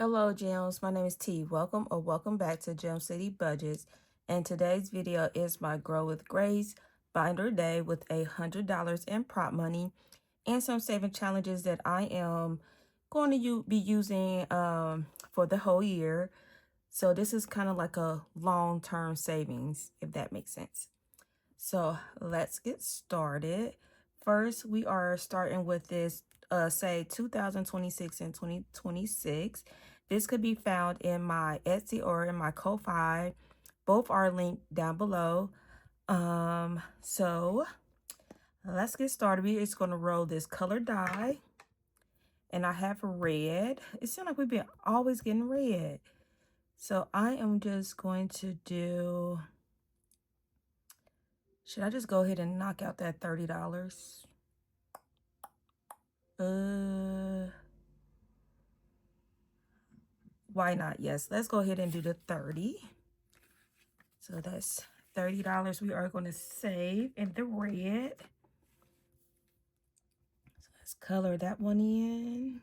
Hello Gems, my name is T. Welcome back to Gem City Budgets. And today's video is my Grow with Grace binder day with $100 in prop money and some saving challenges that I am going to be using for the whole year. So this is kind of like a long-term savings, if that makes sense. So let's get started. First, we are starting with this say 2026 and 2026. This could be found in my Etsy or in my Kofi. Both are linked down below. So let's get started. We're just going to roll this color die. And I have red. It seems like we've been always getting red. So I am just going to do... Should I just go ahead and knock out that $30? Why not? Yes, let's go ahead and do the 30. So that's $30 we are going to save in the red. So let's color that one in.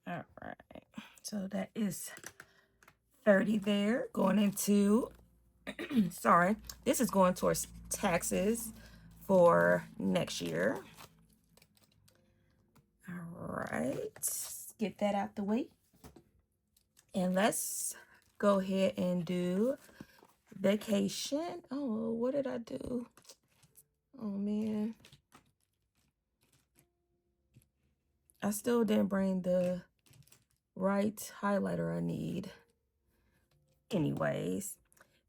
All right. So that is 30 there going into, sorry, this is going towards taxes for next year. All right, let's get that out the way. And let's go ahead and do vacation. Oh, what did I do? Oh, man. I still didn't bring the right highlighter I need. Anyways,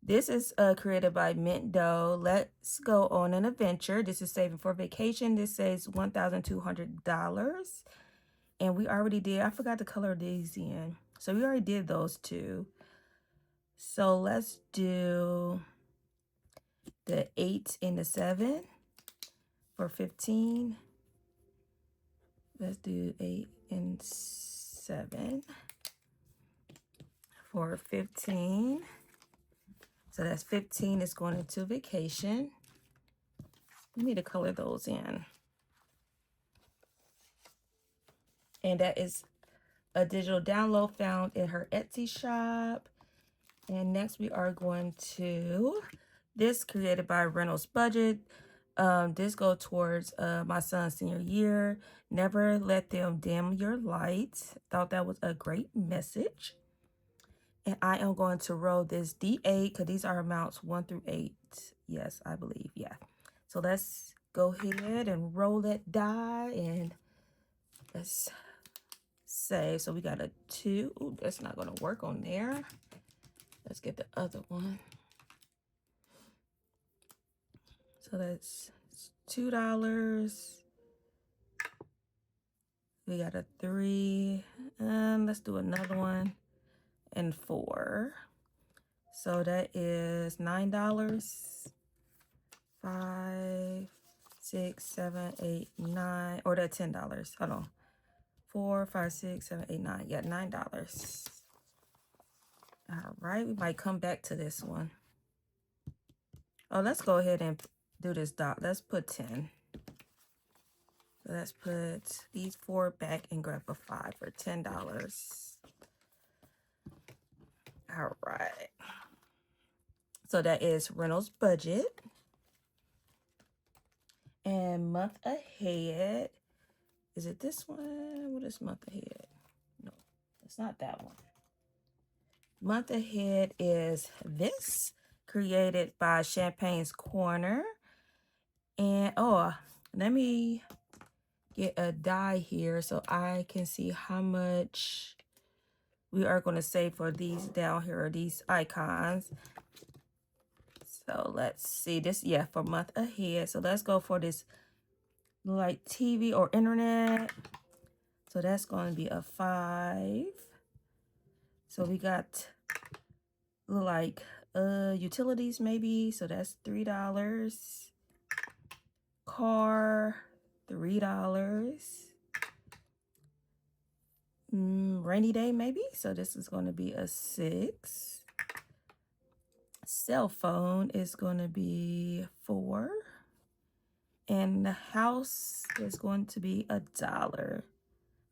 this is created by Mint Dough. Let's go on an adventure. This is saving for vacation. This says $1,200. And we already did. I forgot to color these in. So we already did those two. So let's do the 8 and the 7 for 15. Let's do 8 and 7 for 15. So that's 15 is going into vacation. We need to color those in. And that is a digital download found in her Etsy shop. And next we are going to this created by Reynolds Budget. This go towards my son's senior year. Never let them dim your lights. Thought that was a great message. And I am going to roll this D8 because these are amounts 1 through 8. Yes, I believe. Yeah. So let's go ahead and roll that die and let's save. So we got a 2. Ooh, that's not going to work on there. Let's get the other one. So that's $2. We got a 3. Let's do another one and 4. So that is $9. 5, 6, 7, 8, 9, or that $10. Hold on. 4, 5, 6, 7, 8, 9. Yeah, $9. All right, we might come back to this one. Oh, let's go ahead and do this dot. Let's put 10. So let's put these 4 back and grab a 5 for $10. All right. So that is Reynolds Budget. And month ahead. Is it this one? What is month ahead? No, it's not that one. Month ahead is this, created by Champagne's Corner. And oh, let me get a die here so I can see how much we are going to save for these down here, or these icons. So let's see this, yeah, for month ahead. So let's go for this like TV or internet. So that's going to be a 5. So we got like utilities maybe. So that's $3. Car, $3. Rainy day maybe. So this is going to be a 6. Cell phone is going to be 4. And the house is going to be $1.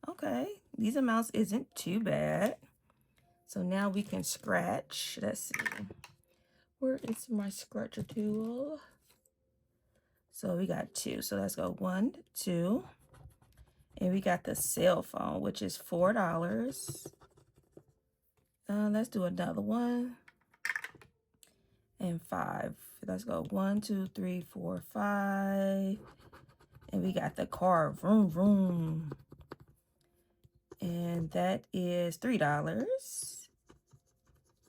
Okay, these amounts isn't too bad. So now we can scratch. Let's see. Where is my scratcher tool? So we got 2. So let's go 1, 2. And we got the cell phone, which is $4. Let's do another one. And 5. Let's go 1, 2, 3, 4, 5. And we got the car. Vroom, vroom. And that is $3.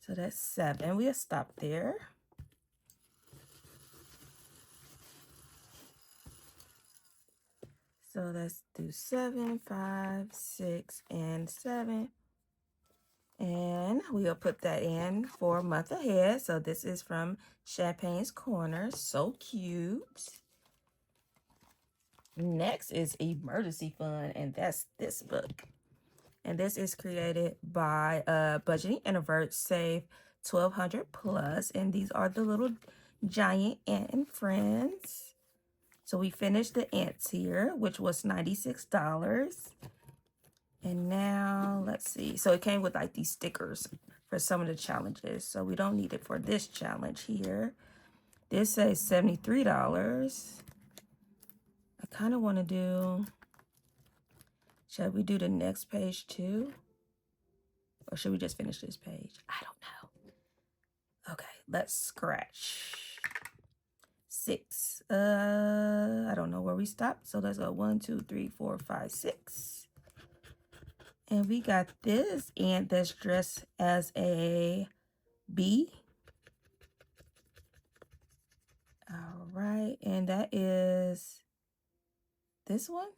So that's 7. We'll stop there. So let's do 7, 5, 6, and 7. And we'll put that in for a month ahead. So this is from Champagne's Corner. So cute. Next is Emergency Fund, and that's this book. And this is created by Budgeting Introvert. Save $1,200 plus. And these are the little giant ant and friends. So we finished the ants here, which was $96. And now, let's see. So it came with like these stickers for some of the challenges. So we don't need it for this challenge here. This says $73. I kind of want to do, should we do the next page too? Or should we just finish this page? I don't know. Okay, let's scratch. 6. I don't know where we stopped. So let's go 1, 2, 3, 4, 5, 6. And we got this ant that's dressed as a bee. All right, and that is this one.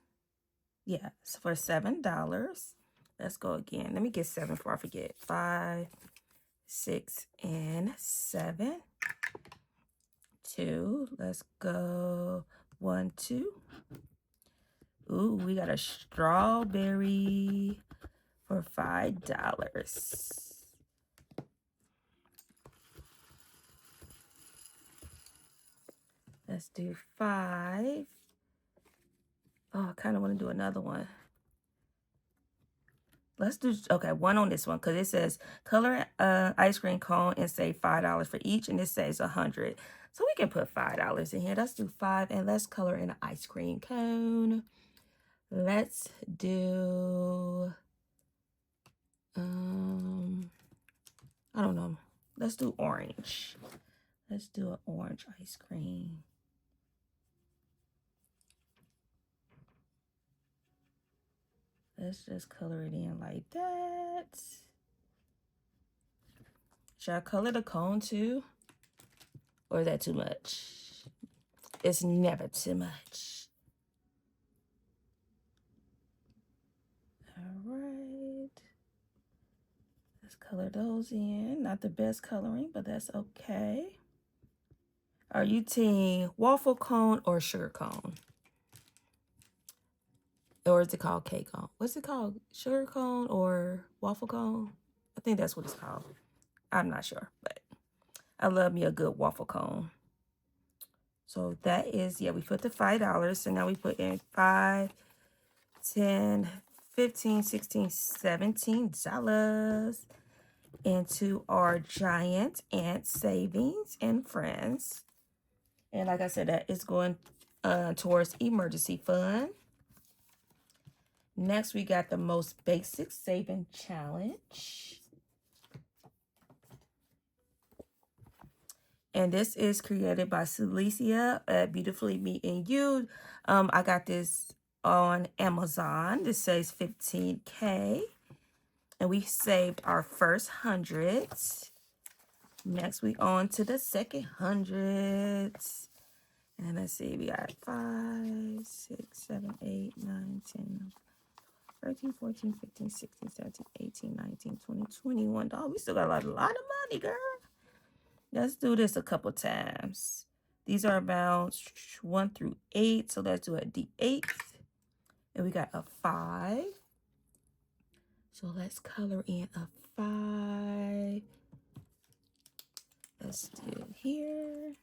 Yeah, it's for $7. Let's go again. Let me get 7 before I forget. 5, 6, and 7. 2. Let's go 1, 2. Ooh, we got a strawberry for $5. Let's do 5. Oh, I kind of want to do another one. Let's do, okay, 1 on this one, because it says color ice cream cone and save $5 for each, and this says 100. So we can put $5 in here. Let's do 5, and let's color in an ice cream cone. Let's do, I don't know. Let's do orange. Let's do an orange ice cream. Let's just color it in like that. Should I color the cone too? Or is that too much? It's never too much. All right. Let's color those in. Not the best coloring, but that's okay. Are you team waffle cone or sugar cone? Or is it called cake cone? What's it called? Sugar cone or waffle cone? I think that's what it's called. I'm not sure, but I love me a good waffle cone. So that is, yeah, we put the $5. So now we put in 5, 10, 15, 16, $17 into our giant ant savings and friends. And like I said, that is going towards emergency fund. Next, we got the most basic saving challenge. And this is created by Celicia at Beautifully Meeting You. I got this on Amazon. This says 15K. And we saved our first 100. Next, we on to the second 100. And let's see, we got 5, 6, 7, 8, 9, 10, 13, 14, 15, 16, 17, 18, 19, 20, $21. We still got a lot of money, girl. Let's do this a couple times. These are amounts 1 through 8. So let's do a D8. And we got a 5. So let's color in a 5. Let's do here.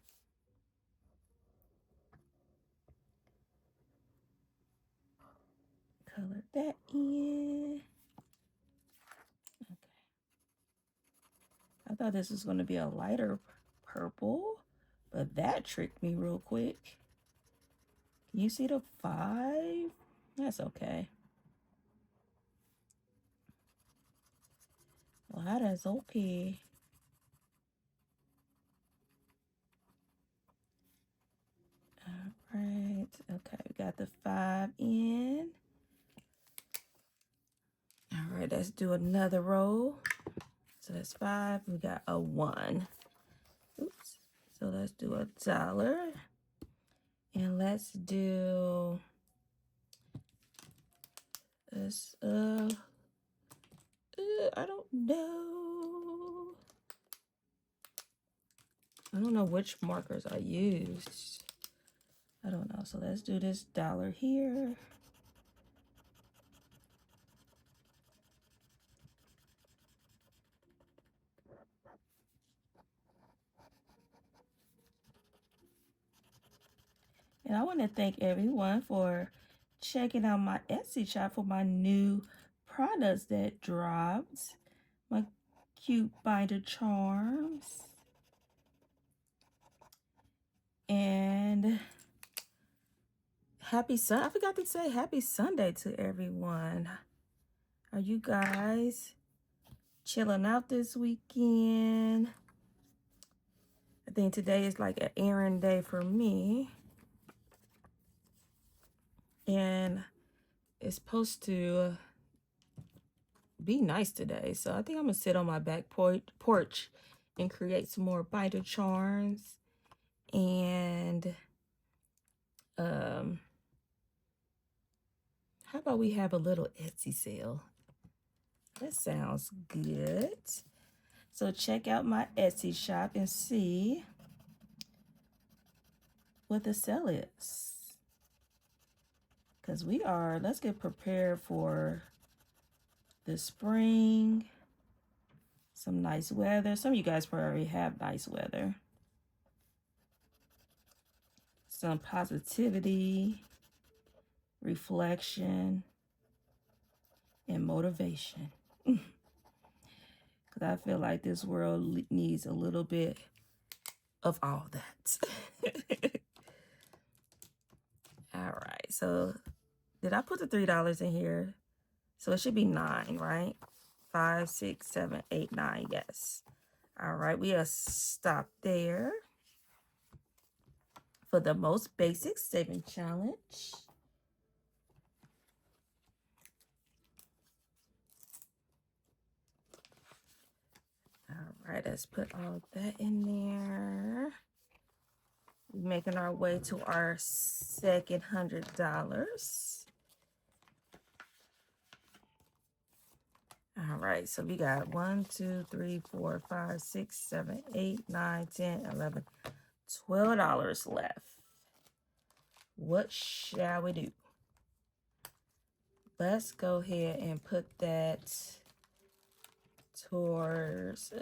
color that in. Okay. I thought this was going to be a lighter purple, but that tricked me real quick. Can you see the 5? That's okay. Well, that's okay. All right. Okay, we got the 5 in. All right, let's do another row. So that's 5. We got a 1. Oops. So let's do $1. And let's do this. I don't know. I don't know which markers I used. I don't know. So let's do this $1 here. And I want to thank everyone for checking out my Etsy shop for my new products that dropped. My cute binder charms. And happy Sunday. I forgot to say happy Sunday to everyone. Are you guys chilling out this weekend? I think today is like an errand day for me. And it's supposed to be nice today. So I think I'm going to sit on my back porch and create some more binder charms. And how about we have a little Etsy sale? That sounds good. So check out my Etsy shop and see what the sale is. Because let's get prepared for the spring. Some nice weather. Some of you guys probably already have nice weather. Some positivity, reflection, and motivation. Because I feel like this world needs a little bit of all that. All right, so did I put the $3 in here? So it should be 9, right? 5, 6, 7, 8, 9. Yes. All right, we are stopped there for the most basic saving challenge. All right, let's put all that in there. We're making our way to our second $100. All right, so we got 1, 2, 3, 4, 5, 6, 7, 8, 9, 10, 11, $12 left. What shall we do? Let's go ahead and put that towards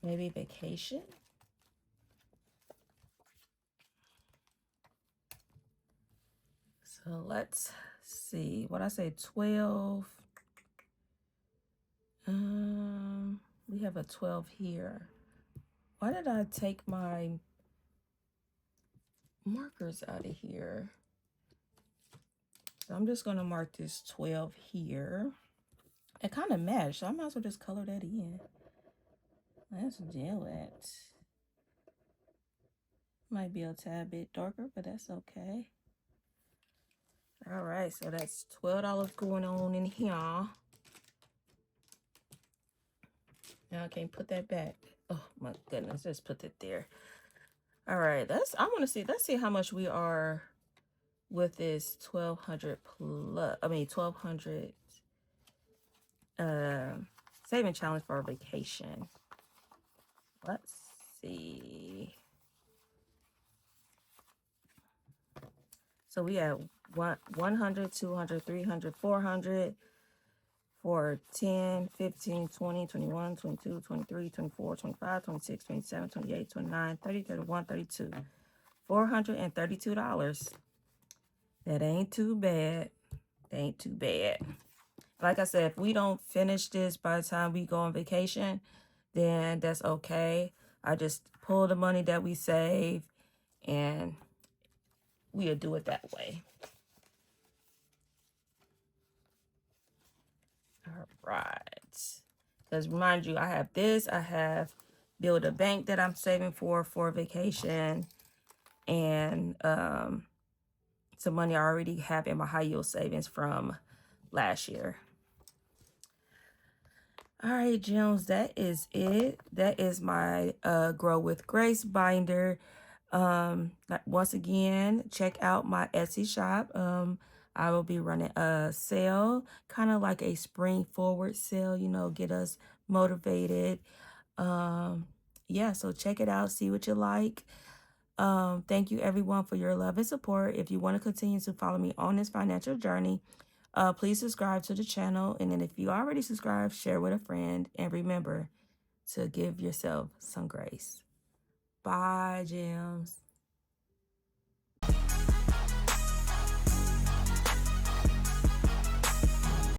maybe vacation. So let's see. What I say, 12. We have a 12 here. Why did I take my markers out of here? So I'm just going to mark this 12 here. It kind of matched, so I might as well just color that in. Let's do it. Might be a tad bit darker, but that's okay. All right, so that's $12 going on in here. Now I can't put that back. Oh my goodness, just put it there. All right, let's see how much we are with this 1200 plus. I mean 1200 saving challenge for our vacation. Let's see. So we have 100, 200, 300, 400 for 10, 15, 20, 21, 22, 23, 24, 25, 26, 27, 28, 29, 30, 31, 32. $432. That ain't too bad. That ain't too bad. Like I said, if we don't finish this by the time we go on vacation, then that's okay. I just pull the money that we save and we'll do it that way. All right. Because remind you, I have this. I have build a bank that I'm saving for vacation. And some money I already have in my high yield savings from last year. All right, gems, that is it. That is my Grow with Grace binder. Once again, check out my Etsy shop. I will be running a sale, kind of like a spring forward sale, you know, get us motivated. Yeah, so check it out, see what you like. Thank you everyone for your love and support. If you want to continue to follow me on this financial journey, please subscribe to the channel. And then if you already subscribed, share with a friend. And remember to give yourself some grace. Bye, gems.